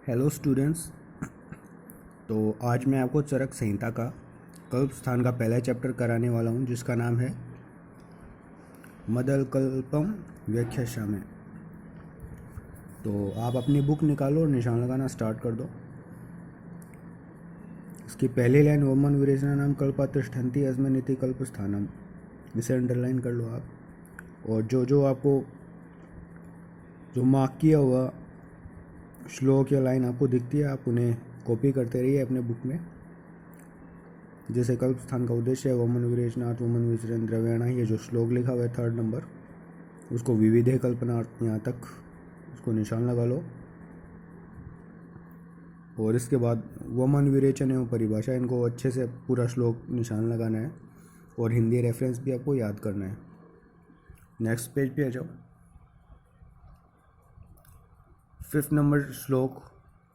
Hello students. तो आज मैं आपको चरक संहिता का कल्प स्थान का पहला चैप्टर कराने वाला हूँ, जिसका नाम है मदलकल्पम व्याख्याश्यामे। तो आप अपनी बुक निकालो और निशान लगाना स्टार्ट कर दो। इसकी पहली लाइन वमन विरेचना नाम कल्पा तिष्ठन्ति अस्मिन्निति कल्प स्थानम, इसे अंडरलाइन कर लो आप। और जो आपको जो मार्क किया हुआ श्लोक या लाइन आपको दिखती है, आप उन्हें कॉपी करते रहिए अपने बुक में। जैसे कल्प स्थान का उद्देश्य है वमन विरेचनार्थ वमन विचरण द्रव्यण, ये जो श्लोक लिखा हुआ है 3rd नंबर, उसको विविधे कल्पनार्थ यहाँ तक उसको निशान लगा लो। और इसके बाद वमन विरेचन एवं परिभाषा, इनको अच्छे से पूरा श्लोक निशान लगाना है और हिंदी रेफरेंस भी आपको याद करना है। नेक्स्ट पेज पे आ जाओ। 5th नंबर श्लोक,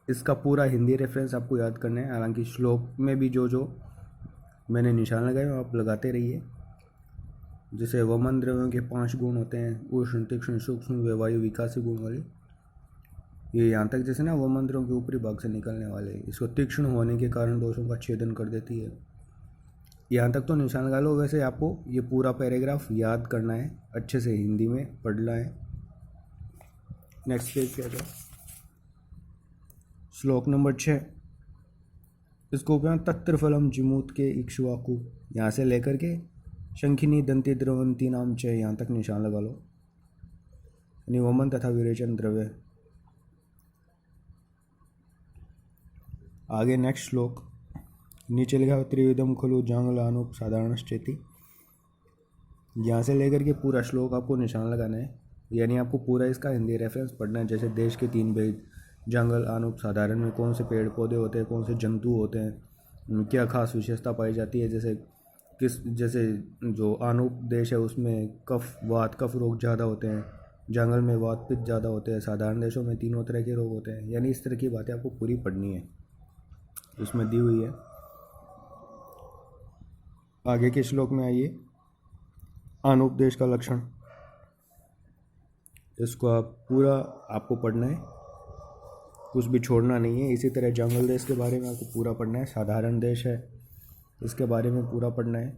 इसका पूरा हिंदी रेफरेंस आपको याद करना है। हालांकि श्लोक में भी जो मैंने निशान लगाए आप लगाते रहिए। जैसे वमन द्रव्यों के 5 गुण होते हैं, उष्ण तीक्ष्ण सूक्ष्म व वायु विकासी गुण वाले। ये यहाँ तक जैसे ना वमन द्रव्यों के ऊपरी भाग से निकलने वाले, इसको तीक्ष्ण होने के कारण दोषों का छेदन कर देती है। यहाँ तक तो निशान लगा लो। वैसे आपको ये पूरा पैराग्राफ याद करना है, अच्छे से हिंदी में पढ़ना है। नेक्स्ट पेज पे आ जाओ। श्लोक नंबर 6, इसको उपयोग तत्र फलम जिमूत के इक्ष्वाकु, यहाँ से लेकर के शंखिनी दंती द्रवंती नाम च, यहाँ तक निशान लगा लो। यानी वमन तथा विरेचन द्रव्य। आगे नेक्स्ट श्लोक, नीचे लिखा हुआ त्रिविधम खलु जांगलानुप साधारणश्चेति, यहाँ से लेकर के पूरा श्लोक आपको निशान लगाना है। यानी आपको पूरा इसका हिंदी रेफरेंस पढ़ना है। जैसे देश के 3 भेद, जंगल अनुप साधारण में कौन से पेड़ पौधे होते हैं, कौन से जंतु होते हैं, क्या खास विशेषता पाई जाती है। जैसे जो आनुप देश है उसमें वात कफ रोग ज़्यादा होते हैं, जंगल में वात पित्त ज़्यादा होते हैं, साधारण देशों में 3 तरह के रोग होते हैं। यानी इस तरह की बातें आपको पूरी पढ़नी है, उसमें दी हुई है। आगे के श्लोक में आइए, आनुप देश का लक्षण, इसको पूरा आपको पढ़ना है, कुछ भी छोड़ना नहीं है। इसी तरह जंगल देश के बारे में आपको पूरा पढ़ना है। साधारण देश है, इसके बारे में पूरा पढ़ना है।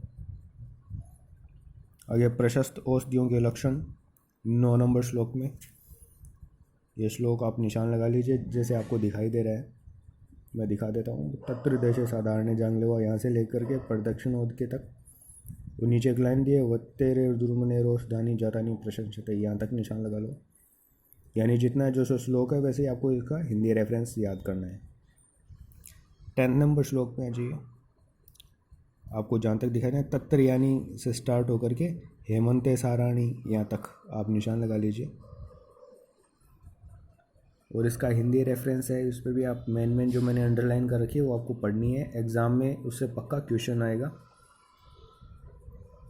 आगे प्रशस्त औषधियों के लक्षण 9 नंबर श्लोक में, ये श्लोक आप निशान लगा लीजिए जैसे आपको दिखाई दे रहा है। मैं दिखा देता हूँ। तत्र देशे साधारण जंगलेवा, यहाँ से लेकर के प्रदक्षिणोद के तक, वो नीचे एक लाइन दिए वत्तेरे दुर्मने रोषधानी जातानी प्रशंसते, यहाँ तक निशान लगा लो। यानी जितना जो श्लोक है वैसे ही आपको इसका हिंदी रेफरेंस याद करना है। 10th नंबर श्लोक में आ जाइए। आपको जहाँ तक दिखाई दे तत्र यानी से स्टार्ट होकर के हेमंते साराणी, यहाँ तक आप निशान लगा लीजिए। और इसका हिंदी रेफरेंस है, उस पर भी आप मेन जो मैंने अंडरलाइन कर रखी है वो आपको पढ़नी है। एग्ज़ाम में उससे पक्का क्वेश्चन आएगा।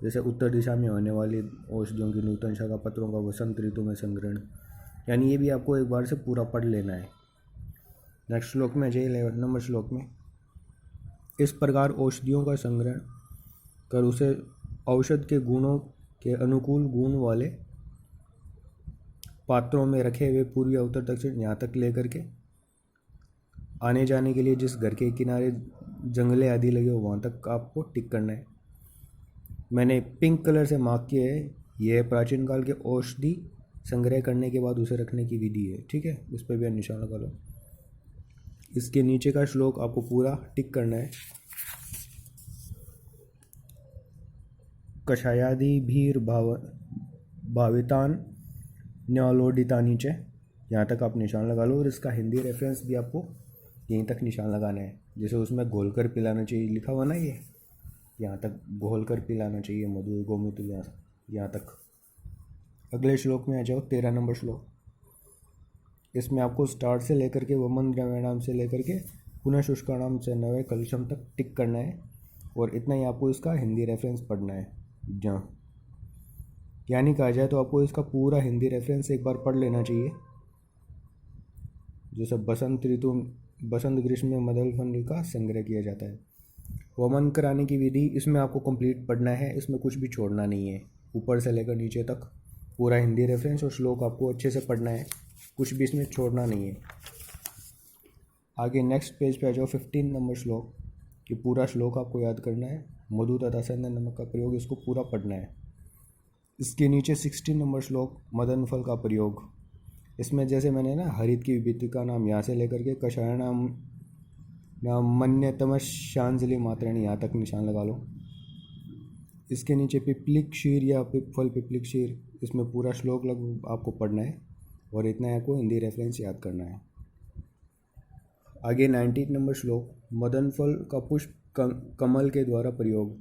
जैसे उत्तर दिशा में होने वाली औषधियों की नूतन शाखा पत्रों का वसंत ऋतु में संग्रहण, यानी ये भी आपको एक बार से पूरा पढ़ लेना है। नेक्स्ट श्लोक में जाइए 11 नंबर श्लोक में, इस प्रकार औषधियों का संग्रहण कर उसे औषध के गुणों के अनुकूल गुण वाले पात्रों में रखे हुए पूर्वी उत्तर दक्षिण यहाँ तक लेकर के आने जाने के लिए जिस घर के किनारे जंगले आदि लगे हो वहाँ तक आपको टिक करना है। मैंने पिंक कलर से मार्क किया है, यह प्राचीन काल के औषधि संग्रह करने के बाद उसे रखने की विधि है। ठीक है, इस पर भी निशान लगा लो। इसके नीचे का श्लोक आपको पूरा टिक करना है। कषायादि भीर भावितान न्यालोडिता नीचे, यहाँ तक आप निशान लगा लो। और इसका हिंदी रेफरेंस भी आपको यहीं तक निशान लगाना है। जैसे उसमें घोल कर पिलाना चाहिए लिखा हुआ ना, ये यहाँ तक घोल कर पिलाना चाहिए मधु गोमूत्र, यहाँ तक। अगले श्लोक में आ जाओ, 13 नंबर श्लोक। इसमें आपको स्टार्ट से लेकर के वमन द्रव्याणाम से लेकर के पुनः शुष्काणाम से नवे कलशम तक टिक करना है। और इतना ही आपको इसका हिंदी रेफरेंस पढ़ना है। जहाँ यानी कहा जाए तो आपको इसका पूरा हिंदी रेफरेंस एक बार पढ़ लेना चाहिए। जैसे बसंत ग्रीष्म में मदल फल का संग्रह किया जाता है। वमन कराने की विधि इसमें आपको कंप्लीट पढ़ना है, इसमें कुछ भी छोड़ना नहीं है। ऊपर से लेकर नीचे तक पूरा हिंदी रेफरेंस और श्लोक आपको अच्छे से पढ़ना है, कुछ भी इसमें छोड़ना नहीं है। आगे नेक्स्ट पेज पे आ जाओ। 15 नंबर श्लोक, कि पूरा श्लोक आपको याद करना है। मधु तथा चंदन नमक का प्रयोग, इसको पूरा पढ़ना है। इसके नीचे 16 नंबर श्लोक, मदन फल का प्रयोग। इसमें जैसे मैंने ना हरित की विभूति का नाम यहाँ से लेकर के कषाय नाम मन्यतम शांजलि मात्राणी यहाँ तक निशान लगा लो। इसके नीचे पिपलिक शीर या फल पिपलिक शीर, इसमें पूरा श्लोक लगभग आपको पढ़ना है और इतना आपको हिंदी रेफरेंस याद करना है। आगे 19 नंबर श्लोक, मदन फल का पुष्प कमल के द्वारा प्रयोग।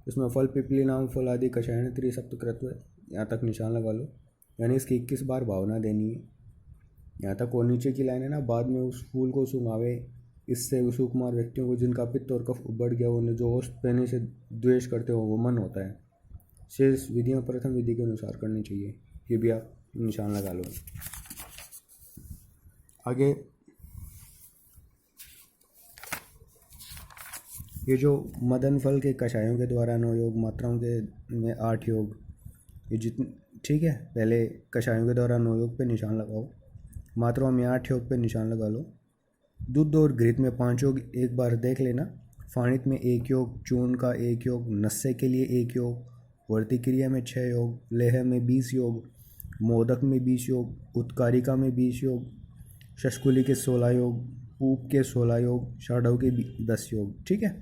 इसमें फल पिपली नाम फल आदि कषायण त्रिसप्तकृत्व, यहाँ तक निशान लगा लो। यानी इसकी 21 बार भावना देनी है। यहाँ तक। और नीचे की लाइन है ना, बाद में उस फूल को सुंघावे, इससे सुकुमार व्यक्तियों को जिनका पित्त और कफ बढ़ गया, उन्हें जो औषध पीने से द्वेष करते हो वो मन होता है। शेष विधियाँ प्रथम विधि के अनुसार करनी चाहिए, ये भी आप निशान लगा लो। आगे ये जो मदन फल के कषायों के द्वारा 9 योग, मात्राओं के में 8 योग, ये जितने ठीक है। पहले कषायों के द्वारा 9 योग पे निशान लगाओ, मात्राओं में 8 योग पे निशान लगा लो। दूध और घृत में 5 योग एक बार देख लेना। फाणित में 1 योग, चूर्ण का 1 योग, नस्से के लिए 1 योग, वर्ती क्रिया में 6 योग, लेह में 20 योग, मोदक में 20 योग, उत्कारिका में 20 योग, शशकुली के 16 योग, पूप के 16 योग, शाढ़व के 10 योग। ठीक है।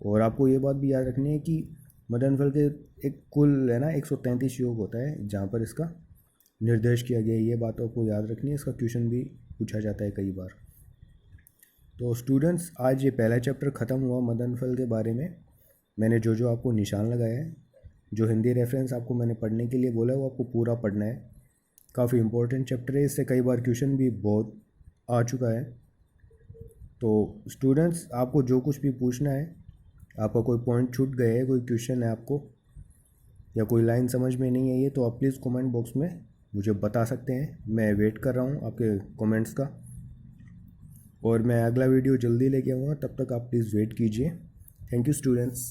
और आपको ये बात भी याद रखनी है कि मदन फल के एक कुल है ना 133 योग होता है, जहाँ पर इसका निर्देश किया गया है। ये बात आपको याद रखनी है, इसका क्वेश्चन भी पूछा जाता है कई बार। तो स्टूडेंट्स, आज ये पहला चैप्टर ख़त्म हुआ मदन फल के बारे में। मैंने जो जो आपको निशान लगाया है, जो हिंदी रेफरेंस आपको मैंने पढ़ने के लिए बोला है, वो आपको पूरा पढ़ना है। काफ़ी इंपॉर्टेंट चैप्टर है, इससे कई बार क्वेश्चन भी बहुत आ चुका है। तो स्टूडेंट्स, आपको जो कुछ भी पूछना है, आपका कोई पॉइंट छूट गए है, कोई क्वेश्चन है आपको, या कोई लाइन समझ में नहीं आई है, तो आप प्लीज़ कमेंट बॉक्स में मुझे बता सकते हैं। मैं वेट कर रहा हूँ आपके कमेंट्स का, और मैं अगला वीडियो जल्दी लेके आऊँगा। तब तक आप प्लीज़ वेट कीजिए। Thank you students.